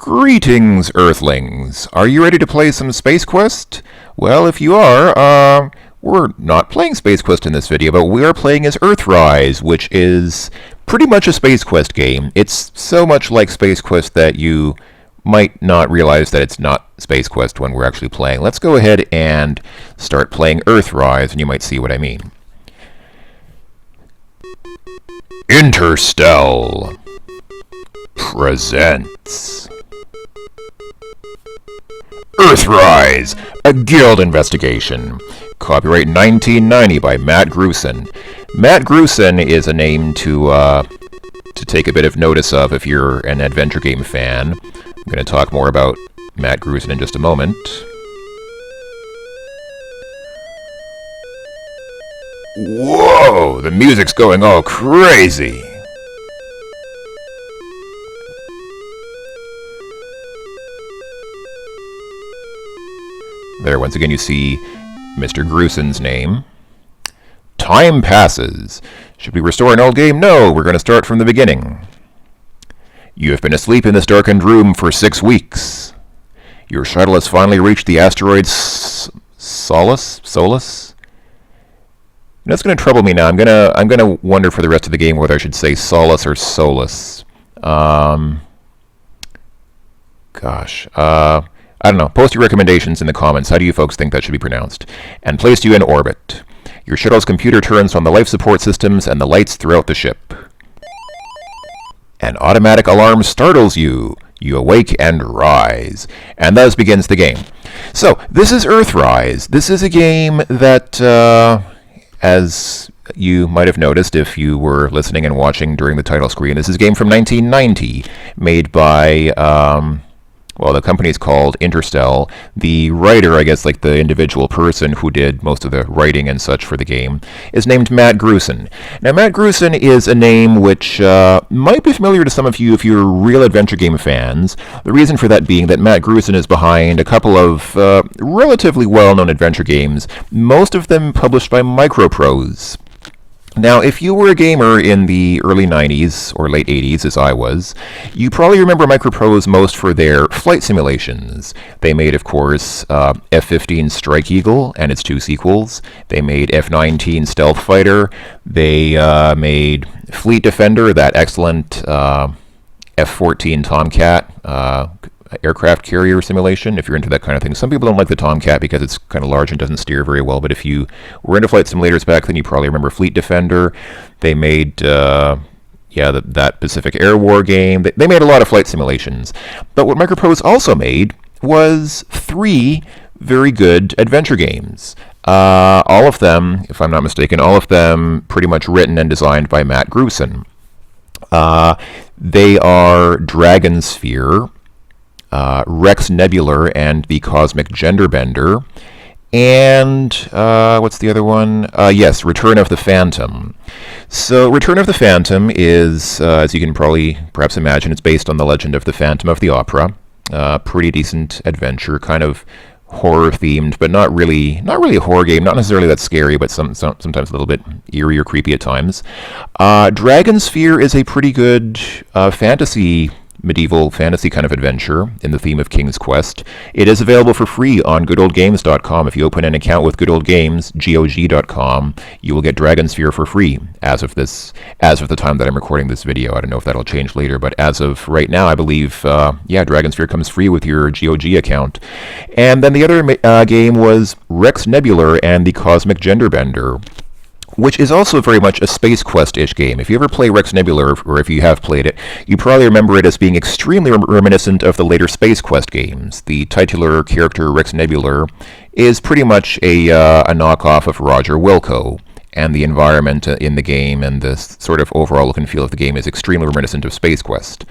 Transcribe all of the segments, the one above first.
Greetings, Earthlings! Are you ready to play some Space Quest? Well, if you are, we're not playing Space Quest in this video, but we are playing as Earthrise, which is pretty much a Space Quest game. It's so much like Space Quest that you might not realize that it's not Space Quest when we're actually playing. Let's go ahead and start playing Earthrise, and you might see what I mean. Interstell presents Earthrise, a guild investigation. Copyright 1990 by Matt Grusin. Matt Grusin is a name to take a bit of notice of if you're an adventure game fan. I'm going to talk more about Matt Grusin in just a moment. Whoa! The music's going all crazy! There, once again, you see Mr. Grusin's name. Time passes. Should we restore an old game? No, we're going to start from the beginning. You have been asleep in this darkened room for 6 weeks. Your shuttle has finally reached the asteroid Solus? That's going to trouble me now. I'm gonna wonder for the rest of the game whether I should say Solus or Solus. I don't know. Post your recommendations in the comments. How do you folks think that should be pronounced? And placed you in orbit. Your shuttle's computer turns on the life support systems and the lights throughout the ship. An automatic alarm startles you. You awake and rise. And thus begins the game. So, this is Earthrise. This is a game that, as you might have noticed if you were listening and watching during the title screen, this is a game from 1990, made by, well, the company's called Interstell. The writer, I guess, like the individual person who did most of the writing and such for the game, is named Matt Grusin. Now, Matt Grusin is a name which might be familiar to some of you if you're real adventure game fans. The reason for that being that Matt Grusin is behind a couple of relatively well-known adventure games, most of them published by Microprose. Now, if you were a gamer in the early 90s or late 80s, as I was, you probably remember Microprose most for their flight simulations. They made, of course, F-15 Strike Eagle and its 2 sequels. They made F-19 Stealth Fighter. They made Fleet Defender, that excellent F-14 Tomcat aircraft carrier simulation, if you're into that kind of thing. Some people don't like the Tomcat because it's kind of large and doesn't steer very well, but if you were into flight simulators back then, you probably remember Fleet Defender. They made, that Pacific Air War game. They made a lot of flight simulations. But what Microprose also made was 3 very good adventure games. All of them, if I'm not mistaken, all of them pretty much written and designed by Matt Grusin. They are Dragon Sphere, Rex Nebular and the Cosmic Genderbender, and what's the other one? Yes, Return of the Phantom. So Return of the Phantom is, as you can probably perhaps imagine, it's based on the legend of the Phantom of the Opera. Pretty decent adventure, kind of horror themed, but not really a horror game, not necessarily that scary, but sometimes a little bit eerie or creepy at times. Dragon Sphere is a pretty good medieval fantasy kind of adventure in the theme of King's Quest. It is available for free on goodoldgames.com. If you open an account with goodoldgames.com, you will get Dragon Sphere for free as of the time that I'm recording this video. I don't know if that'll change later, but as of right now, I believe, Dragon Sphere comes free with your GOG account. And then the other game was Rex Nebular and the Cosmic Genderbender, which is also very much a Space Quest-ish game. If you ever play Rex Nebular, or if you have played it, you probably remember it as being extremely reminiscent of the later Space Quest games. The titular character, Rex Nebular, is pretty much a knockoff of Roger Wilco, and the environment in the game and the sort of overall look and feel of the game is extremely reminiscent of Space Quest.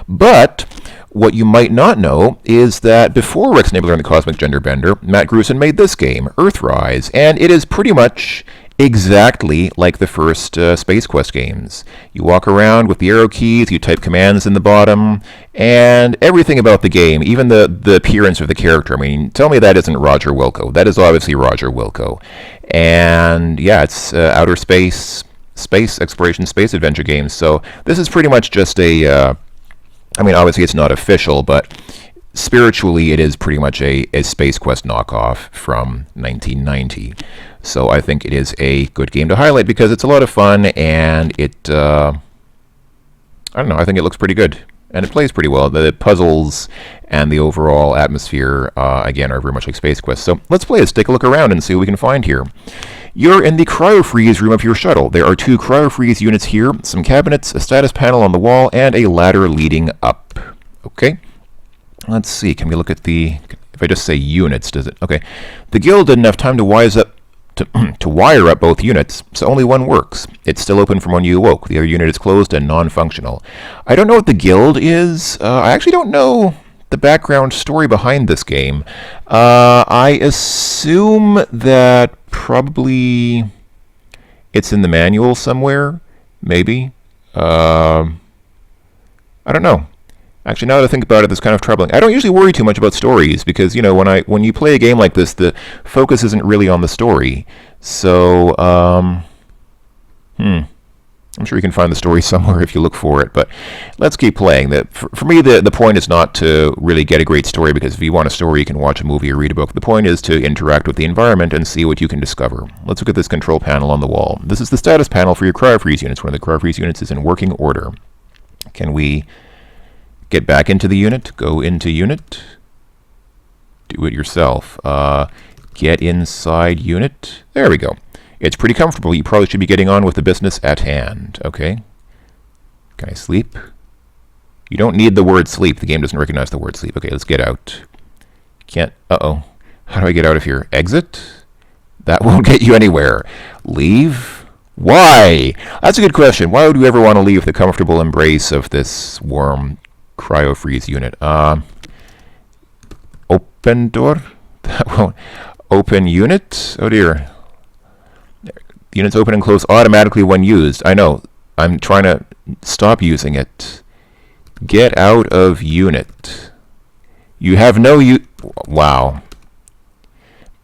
But what you might not know is that before Rex Nebular and the Cosmic Genderbender, Matt Grusin made this game, Earthrise, and it is pretty much exactly like the first Space Quest games. You walk around with the arrow keys, you type commands in the bottom, and everything about the game, even the appearance of the character, I mean, tell me that isn't Roger Wilco. That is obviously Roger Wilco. And yeah, it's outer space exploration, space adventure games. So this is pretty much just a I mean, obviously it's not official, but spiritually it is pretty much a Space Quest knockoff from 1990. So I think it is a good game to highlight because it's a lot of fun, and it, I don't know, I think it looks pretty good. And it plays pretty well. The puzzles and the overall atmosphere, again, are very much like Space Quest. So let's play this. Take a look around and see what we can find here. You're in the cryo-freeze room of your shuttle. There are 2 cryo-freeze units here, some cabinets, a status panel on the wall, and a ladder leading up. Okay. Let's see. Can we look at the... If I just say units, does it... Okay. The guild didn't have time to wise up to wire up both units, so only one works. It's still open from when you awoke. The other unit is closed and non-functional. I don't know what the guild is. I actually don't know the background story behind this game. I assume that probably it's in the manual somewhere, maybe. I don't know. Actually, now that I think about it, that's kind of troubling. I don't usually worry too much about stories because, you know, when you play a game like this, the focus isn't really on the story. So, I'm sure you can find the story somewhere if you look for it. But let's keep playing. For me, the point is not to really get a great story, because if you want a story, you can watch a movie or read a book. The point is to interact with the environment and see what you can discover. Let's look at this control panel on the wall. This is the status panel for your cryo-freeze units. One of the cryo-freeze units is in working order. Can we... get back into the unit, go into unit, do it yourself. Get inside unit. There we go. It's pretty comfortable. You probably should be getting on with the business at hand. Okay. Can I sleep? You don't need the word sleep. The game doesn't recognize the word sleep. Okay, let's get out. Can't. Uh-oh. How do I get out of here? Exit? That won't get you anywhere. Leave? Why? That's a good question. Why would we ever want to leave the comfortable embrace of this warm cryo-freeze unit? Open door? That won't. Open unit? Oh dear. Units open and close automatically when used. I know. I'm trying to stop using it. Get out of unit. You have no Wow.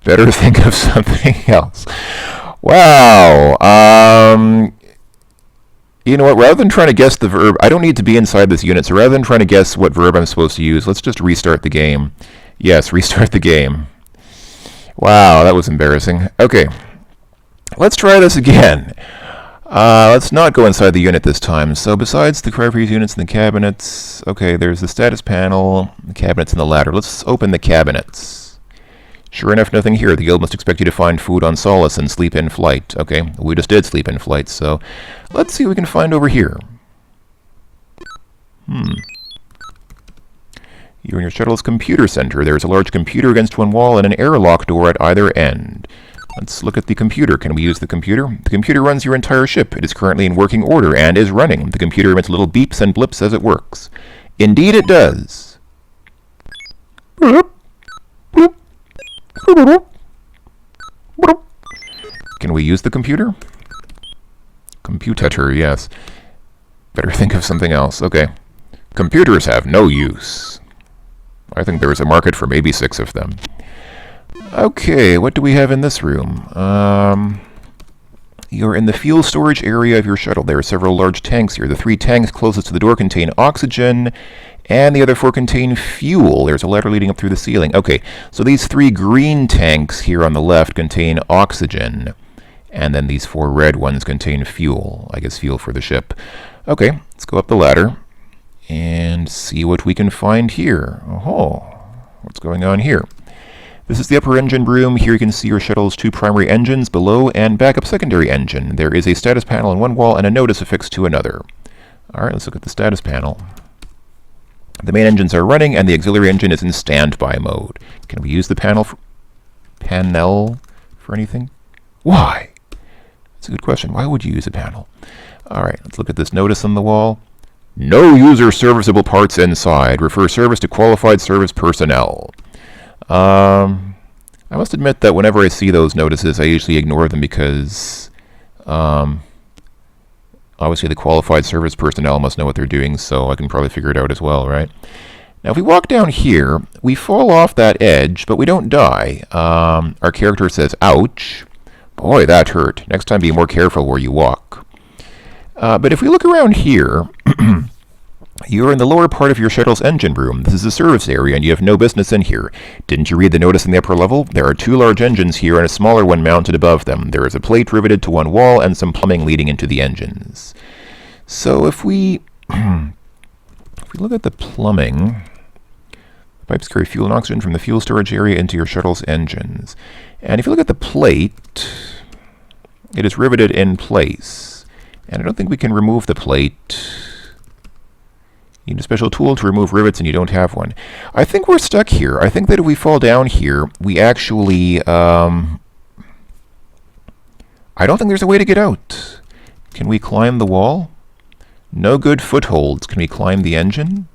Better think of something else. Wow. You know what? Rather than trying to guess the verb, I don't need to be inside this unit, so rather than trying to guess what verb I'm supposed to use, let's just restart the game. Yes, restart the game. Wow, that was embarrassing. Okay. Let's try this again. Let's not go inside the unit this time. So besides the cryo-freeze units and the cabinets, okay, there's the status panel, the cabinets, and the ladder. Let's open the cabinets. Sure enough, nothing here. The guild must expect you to find food on Solace and sleep in flight. Okay, we just did sleep in flight, so let's see what we can find over here. You're in your shuttle's computer center. There's a large computer against one wall and an airlock door at either end. Let's look at the computer. Can we use the computer? The computer runs your entire ship. It is currently in working order and is running. The computer emits little beeps and blips as it works. Indeed it does. Can we use the computer? Computator, yes. Better think of something else. Okay. Computers have no use. I think there is a market for maybe 6 of them. Okay, what do we have in this room? You're in the fuel storage area of your shuttle. There are several large tanks here. The 3 tanks closest to the door contain oxygen, and the other 4 contain fuel. There's a ladder leading up through the ceiling. Okay, so these 3 green tanks here on the left contain oxygen, and then these 4 red ones contain fuel. I guess fuel for the ship. Okay, let's go up the ladder and see what we can find here. Oh, what's going on here? This is the upper engine room. Here you can see your shuttle's 2 primary engines below and backup secondary engine. There is a status panel on one wall and a notice affixed to another. All right, let's look at the status panel. The main engines are running and the auxiliary engine is in standby mode. Can we use the panel for anything? Why? That's a good question. Why would you use a panel? All right, let's look at this notice on the wall. No user serviceable parts inside. Refer service to qualified service personnel. I must admit that whenever I see those notices, I usually ignore them because, obviously the qualified service personnel must know what they're doing, so I can probably figure it out as well, right? Now, if we walk down here, we fall off that edge, but we don't die. Our character says, ouch. Boy, that hurt. Next time, be more careful where you walk. But if we look around here, You're in the lower part of your shuttle's engine room. This is a service area, and you have no business in here. Didn't you read the notice in the upper level? There are 2 large engines here and a smaller one mounted above them. There is a plate riveted to one wall and some plumbing leading into the engines. So if we look at the plumbing, the pipes carry fuel and oxygen from the fuel storage area into your shuttle's engines. And if you look at the plate, it is riveted in place. And I don't think we can remove the plate. You need a special tool to remove rivets and you don't have one. I think we're stuck here. I think that if we fall down here, we actually... I don't think there's a way to get out. Can we climb the wall? No good footholds. Can we climb the engine?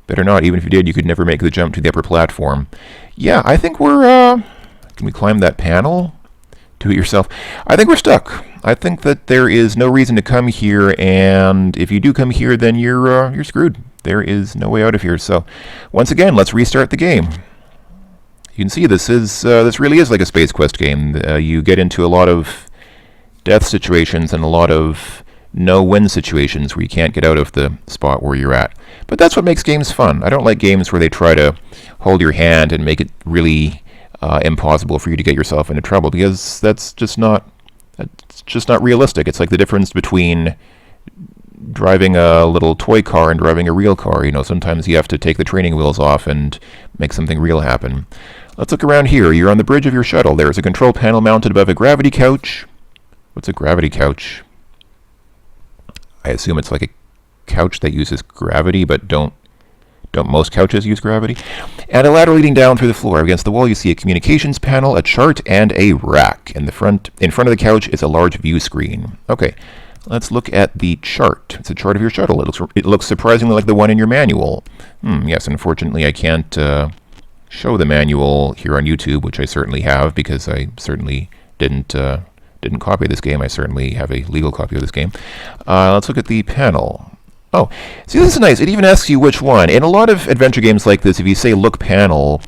Better not. Even if you did, you could never make the jump to the upper platform. Yeah, I think we're... Can we climb that panel? Do it yourself. I think we're stuck. I think that there is no reason to come here, and if you do come here, then you're screwed. There is no way out of here. So, once again, let's restart the game. You can see this really is like a Space Quest game. You get into a lot of death situations and a lot of no-win situations where you can't get out of the spot where you're at. But that's what makes games fun. I don't like games where they try to hold your hand and make it really impossible for you to get yourself into trouble, because that's just not realistic. It's like the difference between driving a little toy car and driving a real car. You know, sometimes you have to take the training wheels off and make something real happen. Let's look around here. You're on the bridge of your shuttle. There's a control panel mounted above a gravity couch. What's a gravity couch? I assume it's like a couch that uses gravity, but don't most couches use gravity? And a ladder leading down through the floor. Against the wall you see a communications panel, a chart, and a rack. In front of the couch is a large view screen. Okay, let's look at the chart. It's a chart of your shuttle. It looks surprisingly like the one in your manual. Yes, unfortunately I can't show the manual here on YouTube, which I certainly have, because I certainly didn't copy this game. I certainly have a legal copy of this game. Let's look at the panel. Oh, see, this is nice. It even asks you which one. In a lot of adventure games like this, if you say look panel,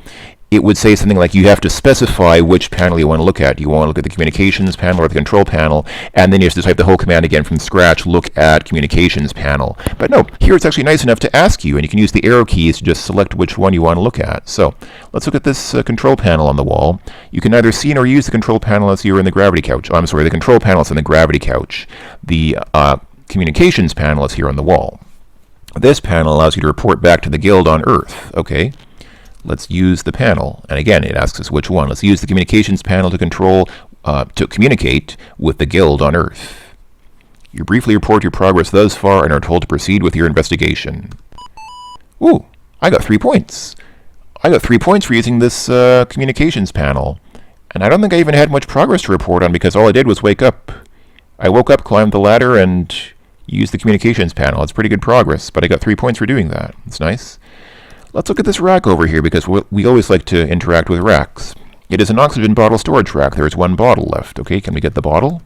it would say something like you have to specify which panel you want to look at. You want to look at the communications panel or the control panel, and then you have to type the whole command again from scratch, look at communications panel. But no, here it's actually nice enough to ask you, and you can use the arrow keys to just select which one you want to look at. So let's look at this control panel on the wall. You can neither see nor use the control panel as you're in the gravity couch. Oh, I'm sorry, the control panel is in the gravity couch. The communications panel is here on the wall. This panel allows you to report back to the guild on Earth. Okay, let's use the panel. And again, it asks us which one. Let's use the communications panel to communicate with the guild on Earth. You briefly report your progress thus far and are told to proceed with your investigation. Ooh, I got 3 points. I got 3 points for using this communications panel. And I don't think I even had much progress to report on, because all I did was wake up. I woke up, climbed the ladder, and used the communications panel. It's pretty good progress, but I got 3 points for doing that. It's nice. Let's look at this rack over here, because we always like to interact with racks. It is an oxygen bottle storage rack. There is 1 bottle left. Okay, can we get the bottle?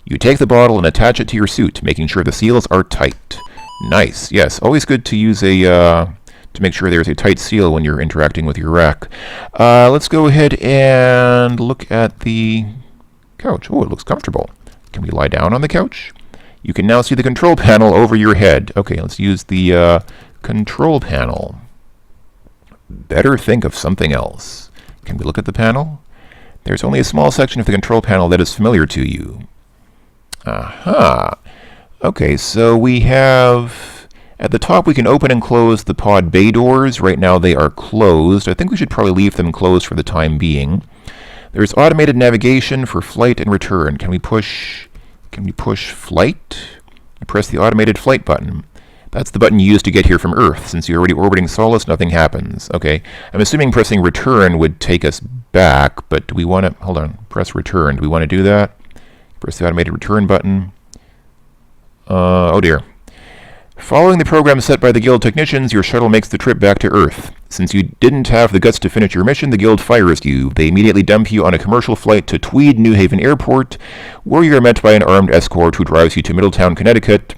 You take the bottle and attach it to your suit, making sure the seals are tight. Nice. Yes, always good to use to make sure there's a tight seal when you're interacting with your rack. Let's go ahead and look at the couch. Oh, it looks comfortable. Can we lie down on the couch? You can now see the control panel over your head. Okay, let's use the control panel. Better think of something else. Can we look at the panel? There's only a small section of the control panel that is familiar to you. Aha. Okay, so we have... At the top we can open and close the pod bay doors. Right now they are closed. I think we should probably leave them closed for the time being. There's automated navigation for flight and return. Can we push flight? I press the automated flight button. That's the button you use to get here from Earth. Since you're already orbiting Solus, nothing happens. Okay, I'm assuming pressing return would take us back, but do we want to... Hold on, press return. Do we want to do that? Press the automated return button. Oh dear. Following the program set by the Guild technicians, your shuttle makes the trip back to Earth. Since you didn't have the guts to finish your mission, the Guild fires you. They immediately dump you on a commercial flight to Tweed New Haven Airport, where you are met by an armed escort who drives you to Middletown, Connecticut,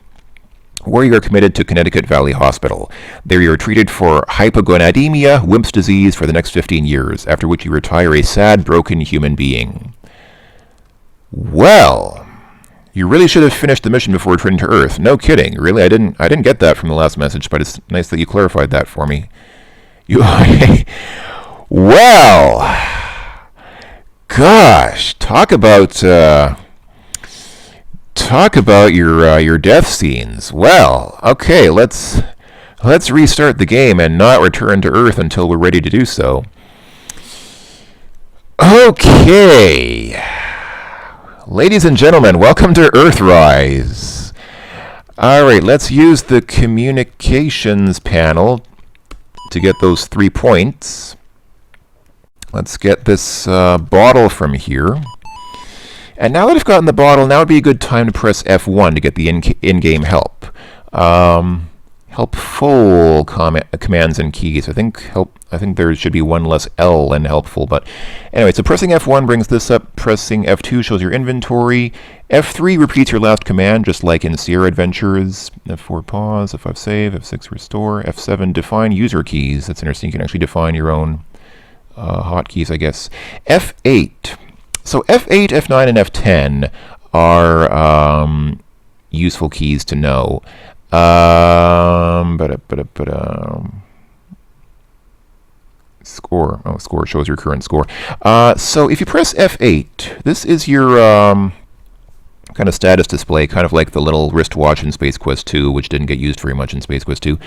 where you are committed to Connecticut Valley Hospital. There you are treated for hypogonademia, Wimp's disease, for the next 15 years, after which you retire a sad, broken human being. Well, You really should have finished the mission before returning to Earth. No kidding. Really, I didn't get that from the last message, but it's nice that you clarified that for me. Well, gosh, talk about your death scenes. Well, okay, let's restart the game and not return to Earth until we're ready to do so. Okay. Ladies and gentlemen, welcome to Earthrise. Alright, let's use the communications panel to get those 3 points. Let's get this bottle from here. And now that I've gotten the bottle, now would be a good time to press F1 to get the in-game help. Helpful commands and keys. I think there should be one less L in helpful, but anyway, so pressing F1 brings this up. Pressing F2 shows your inventory. F3 repeats your last command, just like in Sierra Adventures. F4 pause, F5 save, F6 restore, F7 define user keys. That's interesting. You can actually define your own hotkeys, I guess. F8. So F8, F9, and F10 are useful keys to know. Score. Oh, score shows your current score. So if you press F8, this is your kind of status display, kind of like the little wristwatch in Space Quest 2, which didn't get used very much in Space Quest 2.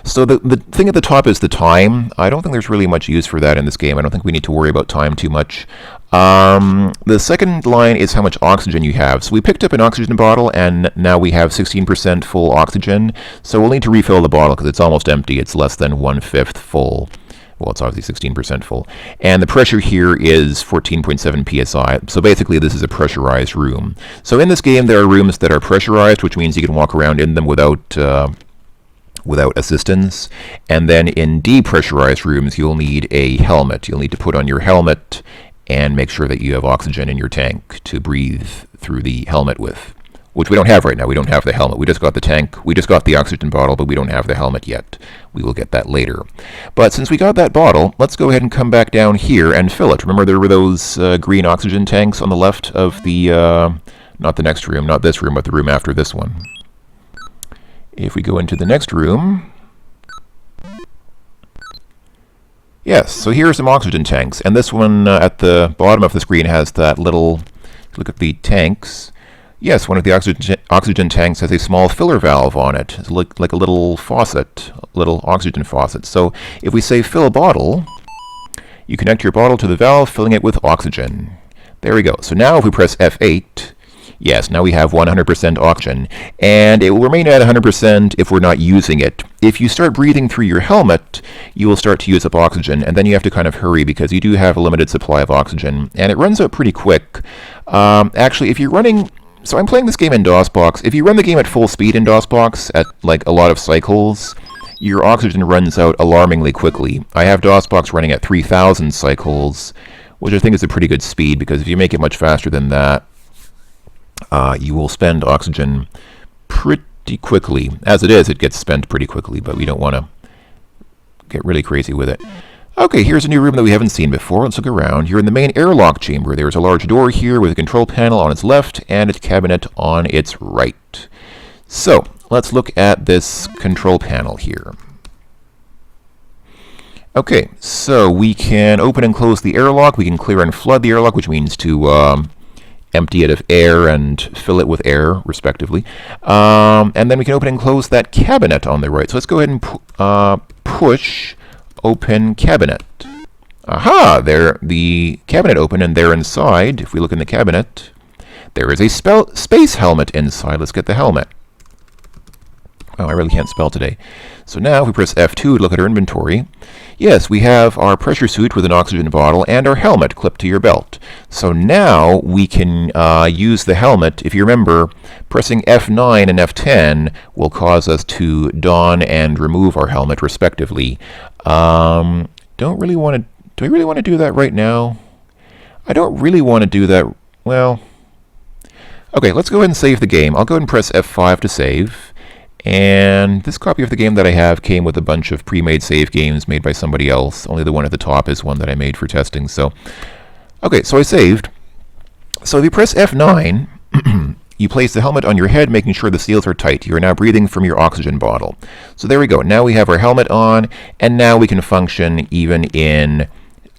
So the thing at the top is the time. I don't think there's really much use for that in this game. I don't think we need to worry about time too much. The second line is how much oxygen you have. So we picked up an oxygen bottle, and now we have 16% full oxygen. So we'll need to refill the bottle because it's almost empty. It's less than 1/5 full. Well, it's obviously 16% full. And the pressure here is 14.7 psi. So basically, this is a pressurized room. So in this game, there are rooms that are pressurized, which means you can walk around in them without assistance. And then in depressurized rooms, you'll need a helmet. You'll need to put on your helmet and make sure that you have oxygen in your tank to breathe through the helmet with, which we don't have right now. We don't have the helmet. We just got the tank. We just got the oxygen bottle, but we don't have the helmet yet. We will get that later. But since we got that bottle, let's go ahead and come back down here and fill it. Remember there were those green oxygen tanks on the left of the, not the next room, not this room, but the room after this one. If we go into the next room, yes, so here are some oxygen tanks. And this one at the bottom of the screen has that little, look at the tanks. Yes, one of the oxygen tanks has a small filler valve on it. It's like a little faucet, a little oxygen faucet. So if we say fill a bottle, you connect your bottle to the valve, filling it with oxygen. There we go. So now if we press F8, yes, now we have 100% oxygen. And it will remain at 100% if we're not using it. If you start breathing through your helmet, you will start to use up oxygen, and then you have to kind of hurry because you do have a limited supply of oxygen. And it runs out pretty quick. Actually, if you're running... So I'm playing this game in DOSBox. If you run the game at full speed in DOSBox, at like a lot of cycles, your oxygen runs out alarmingly quickly. I have DOSBox running at 3,000 cycles, which I think is a pretty good speed, because if you make it much faster than that, you will spend oxygen pretty quickly. As it is, it gets spent pretty quickly, but we don't want to get really crazy with it. Okay, here's a new room that we haven't seen before. Let's look around. You're in the main airlock chamber. There's a large door here with a control panel on its left and a cabinet on its right. So, let's look at this control panel here. Okay, so we can open and close the airlock. We can clear and flood the airlock, which means to empty it of air and fill it with air, respectively. And then we can open and close that cabinet on the right. So let's go ahead and push open cabinet. Aha! There, the cabinet opened, and there inside, if we look in the cabinet, there is a space helmet inside. Let's get the helmet. Oh, I really can't spell today. So now, if we press F2 to look at our inventory, yes, we have our pressure suit with an oxygen bottle and our helmet clipped to your belt. So now we can use the helmet. If you remember, pressing F9 and F10 will cause us to don and remove our helmet, respectively. Do we really want to do that right now? I don't really want to do that. Well, okay, let's go ahead and save the game. I'll go ahead and press F5 to save. And this copy of the game that I have came with a bunch of pre-made save games made by somebody else. Only the one at the top is one that I made for testing. So, okay, so I saved. So if you press F9, you place the helmet on your head, making sure the seals are tight. You are now breathing from your oxygen bottle. So there we go. Now we have our helmet on, and now we can function even in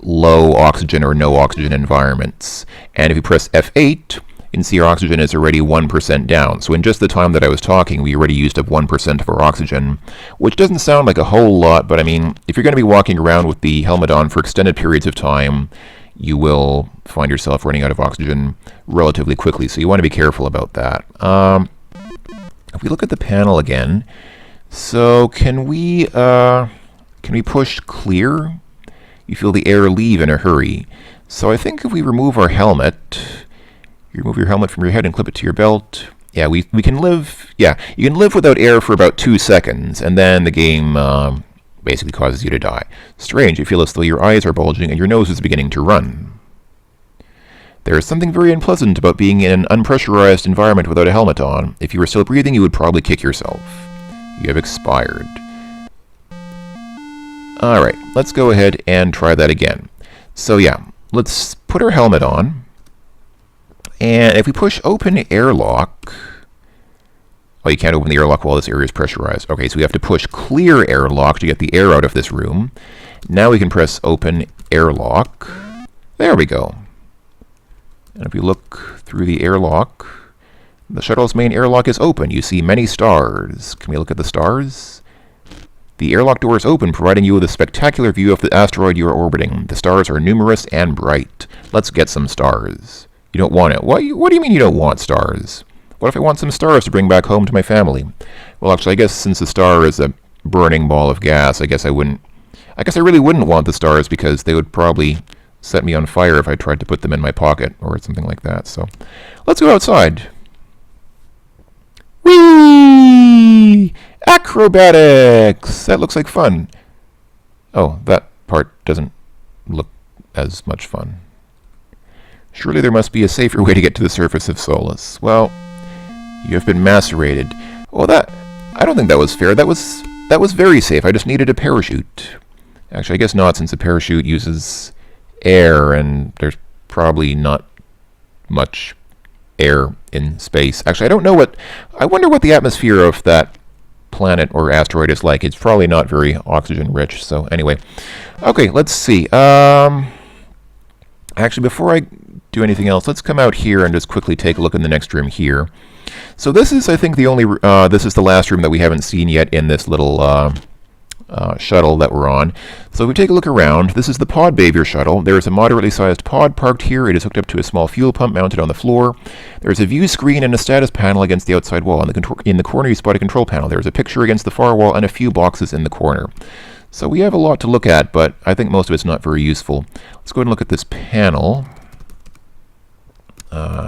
low oxygen or no oxygen environments. And if you press F8, you can see our oxygen is already 1% down. So in just the time that I was talking, we already used up 1% of our oxygen, which doesn't sound like a whole lot, but I mean, if you're going to be walking around with the helmet on for extended periods of time, you will find yourself running out of oxygen relatively quickly, so you want to be careful about that. If we look at the panel again, so can we push clear? You feel the air leave in a hurry. So I think if we remove our helmet, you remove your helmet from your head and clip it to your belt. Yeah, we can live. Yeah, you can live without air for about 2 seconds, and then the game basically causes you to die. Strange, you feel as though your eyes are bulging and your nose is beginning to run. There is something very unpleasant about being in an unpressurized environment without a helmet on. If you were still breathing, you would probably kick yourself. You have expired. Alright, let's go ahead and try that again. So yeah, let's put our helmet on. And if we push open airlock... Oh, you can't open the airlock while this area is pressurized. Okay, so we have to push clear airlock to get the air out of this room. Now we can press open airlock. There we go. And if we look through the airlock, the shuttle's main airlock is open. You see many stars. Can we look at the stars? The airlock door is open, providing you with a spectacular view of the asteroid you are orbiting. The stars are numerous and bright. Let's get some stars. You don't want it. What do you mean you don't want stars? What if I want some stars to bring back home to my family? Well, actually, I guess since the star is a burning ball of gas, I guess I really wouldn't want the stars because they would probably set me on fire if I tried to put them in my pocket or something like that. So, let's go outside. Whee! Acrobatics! That looks like fun. Oh, that part doesn't look as much fun. Surely there must be a safer way to get to the surface of Solus. Well, you have been macerated. Well, I don't think that was fair. That was very safe. I just needed a parachute. Actually, I guess not, since a parachute uses air, and there's probably not much air in space. Actually, I wonder what the atmosphere of that planet or asteroid is like. It's probably not very oxygen rich. So anyway, okay, let's see. Actually, before I do anything else, let's come out here and just quickly take a look in the next room here. So this is, I think, this is the last room that we haven't seen yet in this little shuttle that we're on. So if we take a look around, this is the pod Bavier shuttle. There is a moderately sized pod parked here. It is hooked up to a small fuel pump mounted on the floor. There's a view screen and a status panel against the outside wall. In the corner, you spot a control panel. There's a picture against the far wall and a few boxes in the corner. So we have a lot to look at, but I think most of it's not very useful. Let's go ahead and look at this panel.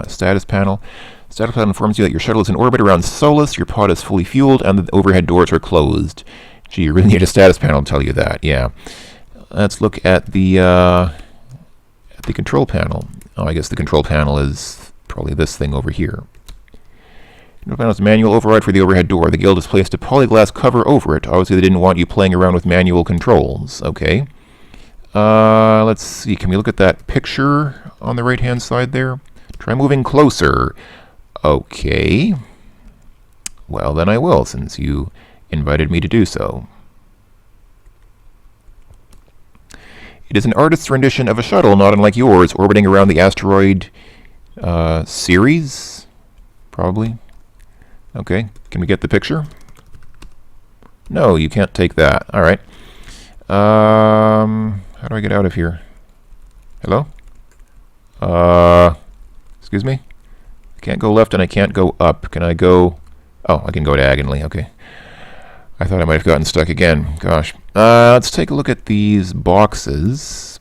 Status panel. Status panel informs you that your shuttle is in orbit around Solus, your pod is fully fueled, and the overhead doors are closed. Gee, you really need a status panel to tell you that, yeah. Let's look at the control panel. Oh, I guess the control panel is probably this thing over here. Control panel is manual override for the overhead door. The guild has placed a polyglass cover over it. Obviously, they didn't want you playing around with manual controls. Okay. Let's see. Can we look at that picture on the right-hand side there? Try moving closer. Okay. Well, then I will, since you invited me to do so. It is an artist's rendition of a shuttle, not unlike yours, orbiting around the asteroid Ceres? Probably. Okay, can we get the picture? No, you can't take that. All right. How do I get out of here? Hello? Excuse me? I can't go left and I can't go up. Can I go... Oh, I can go diagonally. Okay. I thought I might have gotten stuck again. Gosh. Let's take a look at these boxes.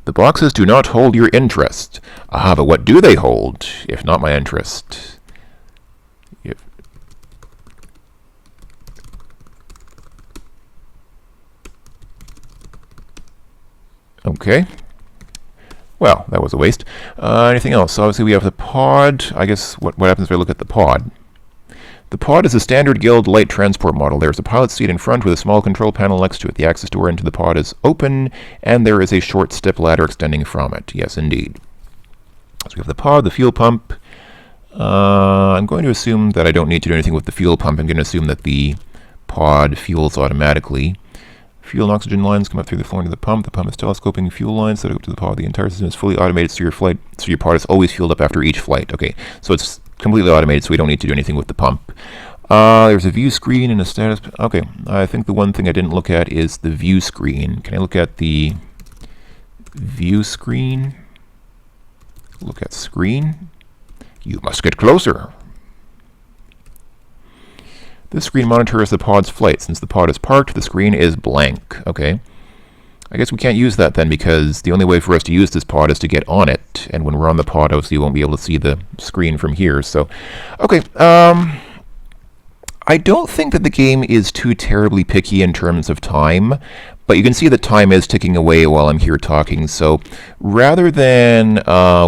The boxes do not hold your interest. Ah, but what do they hold, if not my interest? Okay. Well, that was a waste. Anything else? So obviously we have the pod. I guess what happens if I look at the pod? The pod is a standard guild light transport model. There's a pilot seat in front with a small control panel next to it. The access door into the pod is open, and there is a short step ladder extending from it. Yes, indeed. So we have the pod, the fuel pump. I'm going to assume that I don't need to do anything with the fuel pump. I'm going to assume that the pod fuels automatically. Fuel and oxygen lines come up through the floor into the pump. The pump is telescoping fuel lines that go to the pod. The entire system is fully automated, so your pod is always fueled up after each flight. Okay, so it's completely automated, so we don't need to do anything with the pump. There's a view screen and a status. Okay, I think the one thing I didn't look at is the view screen. Can I look at the view screen? Look at screen. You must get closer. This screen monitors the pod's flight. Since the pod is parked, the screen is blank. Okay. I guess we can't use that then, because the only way for us to use this pod is to get on it. And when we're on the pod, obviously we won't be able to see the screen from here. So, okay. I don't think that the game is too terribly picky in terms of time, but you can see that time is ticking away while I'm here talking. So rather than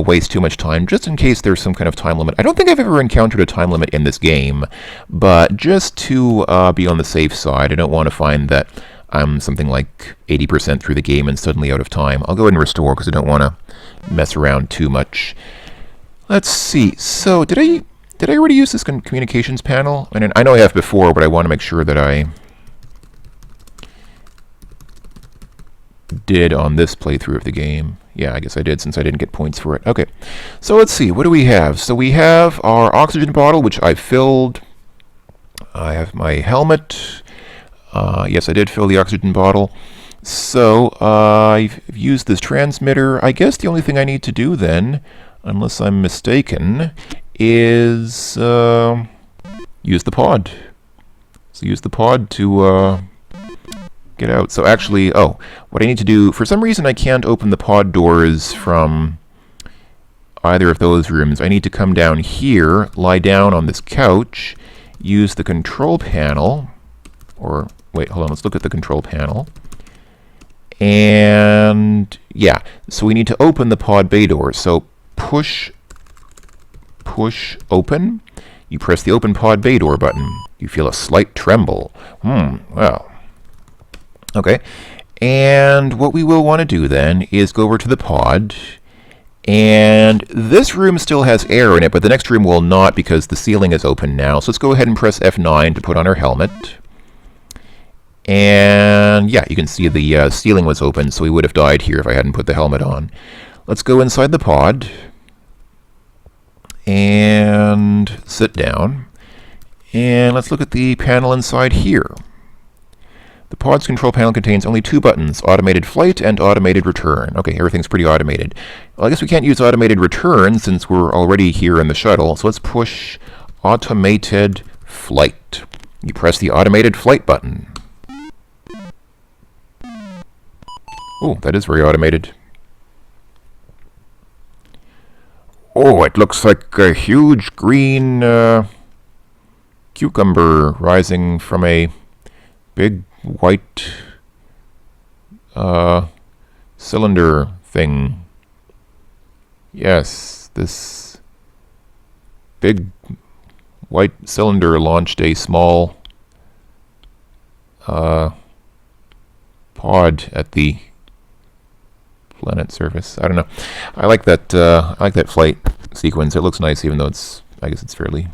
waste too much time, just in case there's some kind of time limit. I don't think I've ever encountered a time limit in this game, but just to be on the safe side, I don't want to find that I'm something like 80% through the game and suddenly out of time. I'll go ahead and restore because I don't want to mess around too much. Let's see. So did I already use this communications panel? I mean, I know I have before, but I want to make sure that I did on this playthrough of the game. Yeah, I guess I did, since I didn't get points for it. Okay, so let's see. What do we have? So we have our oxygen bottle, which I filled. I have my helmet. Yes, I did fill the oxygen bottle. So I've used this transmitter. I guess the only thing I need to do then, unless I'm mistaken, is use the pod. So use the pod to get out. So actually, what I need to do, for some reason I can't open the pod doors from either of those rooms. I need to come down here, lie down on this couch, use the control panel, or wait, hold on, let's look at the control panel. And yeah, so we need to open the pod bay doors. So push open. You press the open pod bay door button. You feel a slight tremble. Well. Okay. And what we will want to do then is go over to the pod. And this room still has air in it, but the next room will not because the ceiling is open now. So let's go ahead and press F9 to put on our helmet. And yeah, you can see the ceiling was open, so we would have died here if I hadn't put the helmet on. Let's go inside the pod and sit down, and let's look at the panel inside here. The pod's control panel contains only two buttons, automated flight and automated return. Okay, everything's pretty automated. Well, I guess we can't use automated return since we're already here in the shuttle, so let's push automated flight. You press the automated flight button. Oh, that is very automated. Oh, it looks like a huge green cucumber rising from a big white cylinder thing. Yes, this big white cylinder launched a small pod at the planet surface. I don't know. I like that flight sequence. It looks nice, even though I guess it's fairly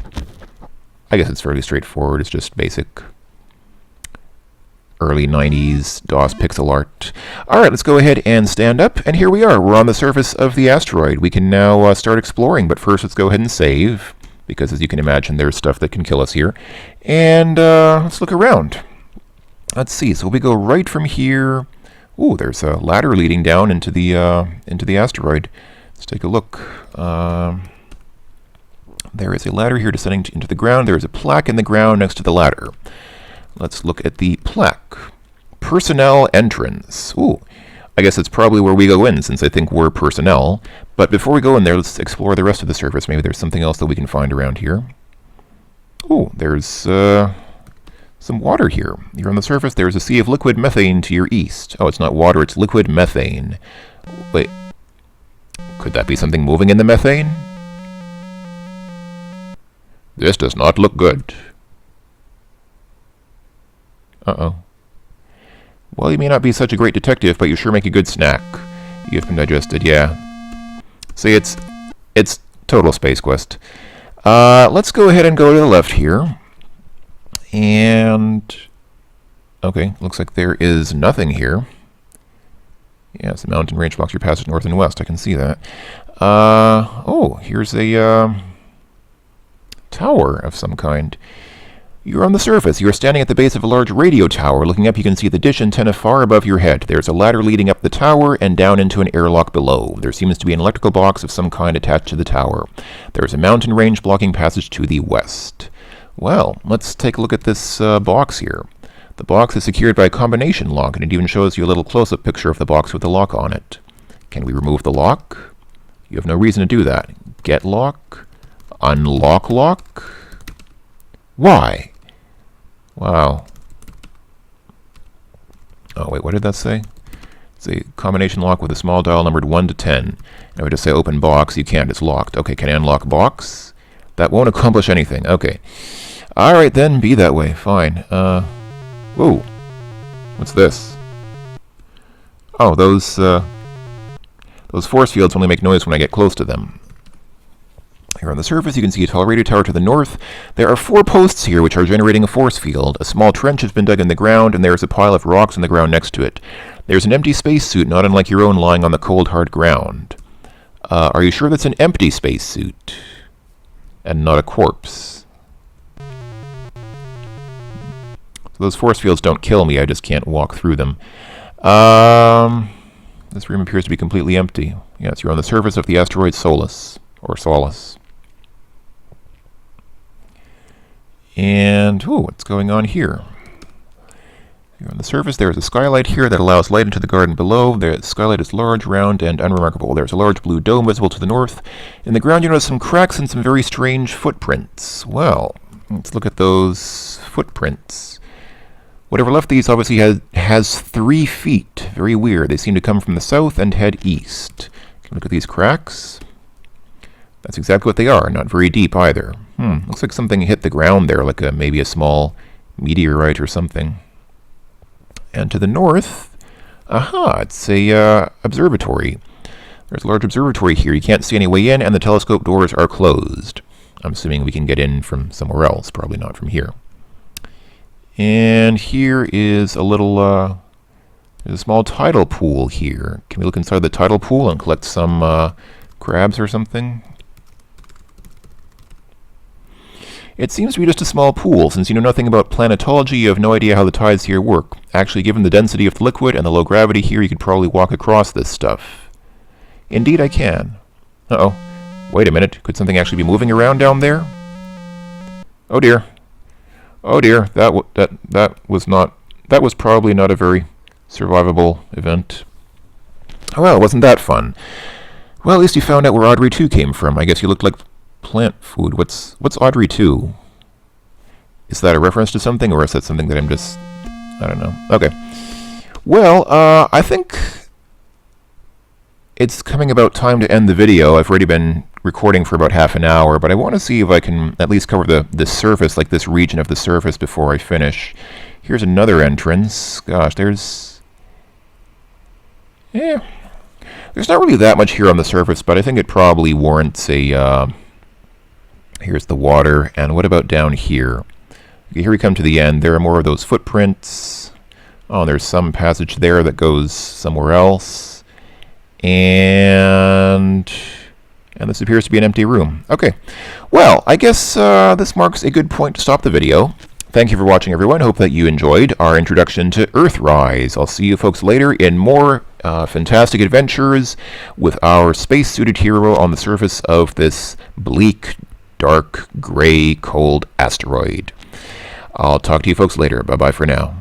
straightforward. It's just basic early 90s DOS pixel art. All right, let's go ahead and stand up, and here we are. We're on the surface of the asteroid. We can now start exploring, but first let's go ahead and save, because as you can imagine, there's stuff that can kill us here. And let's look around. Let's see. So we go right from here. Ooh, there's a ladder leading down into the asteroid. Let's take a look. There is a ladder here descending into the ground. There is a plaque in the ground next to the ladder. Let's look at the plaque. Personnel entrance. Ooh, I guess it's probably where we go in, since I think we're personnel. But before we go in there, let's explore the rest of the surface. Maybe there's something else that we can find around here. Ooh, there's some water here. You're on the surface. There's a sea of liquid methane to your east. Oh, it's not water, it's liquid methane. Wait, could that be something moving in the methane? This does not look good. Uh-oh. Well, you may not be such a great detective, but you sure make a good snack. You've been digested, yeah. See, it's total Space Quest. Let's go ahead and go to the left here. And, okay, looks like there is nothing here. Yeah, it's a mountain range blocks your passage north and west. I can see that. Oh, here's a tower of some kind. You're on the surface. You're standing at the base of a large radio tower. Looking up, you can see the dish antenna far above your head. There's a ladder leading up the tower and down into an airlock below. There seems to be an electrical box of some kind attached to the tower. There's a mountain range blocking passage to the west. Well, let's take a look at this box here. The box is secured by a combination lock, and it even shows you a little close-up picture of the box with the lock on it. Can we remove the lock? You have no reason to do that. Get lock. Unlock lock. Why? Wow. Oh, wait, what did that say? It's a combination lock with a small dial numbered 1 to 10. And if I just say open box, you can't. It's locked. Okay, can I unlock box? That won't accomplish anything. Okay. All right, then. Be that way. Fine. Whoa. What's this? Oh, those force fields only make noise when I get close to them. Here on the surface, you can see a tall radio tower to the north. There are 4 posts here which are generating a force field. A small trench has been dug in the ground, and there is a pile of rocks on the ground next to it. There's an empty spacesuit, not unlike your own, lying on the cold, hard ground. Are you sure that's an empty spacesuit and not a corpse? So those force fields don't kill me, I just can't walk through them. This room appears to be completely empty. Yes, you're on the surface of the asteroid Solus, or Solus. And, ooh, what's going on here? Here on the surface, there is a skylight here that allows light into the garden below. The skylight is large, round, and unremarkable. There's a large blue dome visible to the north. In the ground, you notice some cracks and some very strange footprints. Well, let's look at those footprints. Whatever left these obviously has 3 feet. Very weird. They seem to come from the south and head east. Can we look at these cracks? That's exactly what they are. Not very deep either. Looks like something hit the ground there, like maybe a small meteorite or something. And to the north, it's a observatory. There's a large observatory here. You can't see any way in, and the telescope doors are closed. I'm assuming we can get in from somewhere else, probably not from here. And here is a little, there's a small tidal pool here. Can we look inside the tidal pool and collect some crabs or something? It seems to be just a small pool. Since you know nothing about planetology, you have no idea how the tides here work. Actually, given the density of the liquid and the low gravity here, you could probably walk across this stuff. Indeed, I can. Uh-oh. Wait a minute. Could something actually be moving around down there? Oh dear. Oh dear. That was probably not a very survivable event. Oh well, wasn't that fun? Well, at least you found out where Audrey 2 came from. I guess you looked like plant food. What's Audrey 2? Is that a reference to something, or is that something that I'm just... I don't know. Okay. Well, I think it's coming about time to end the video. I've already been recording for about half an hour, but I want to see if I can at least cover the surface, like this region of the surface, before I finish. Here's another entrance. Gosh, there's not really that much here on the surface, but I think it probably warrants a... Here's the water, and what about down here? Okay, here we come to the end. There are more of those footprints. Oh, there's some passage there that goes somewhere else. And this appears to be an empty room. Okay, well, I guess this marks a good point to stop the video. Thank you for watching, everyone. Hope that you enjoyed our introduction to Earthrise. I'll see you folks later in more fantastic adventures with our space-suited hero on the surface of this bleak, dark, gray, cold asteroid. I'll talk to you folks later. Bye-bye for now.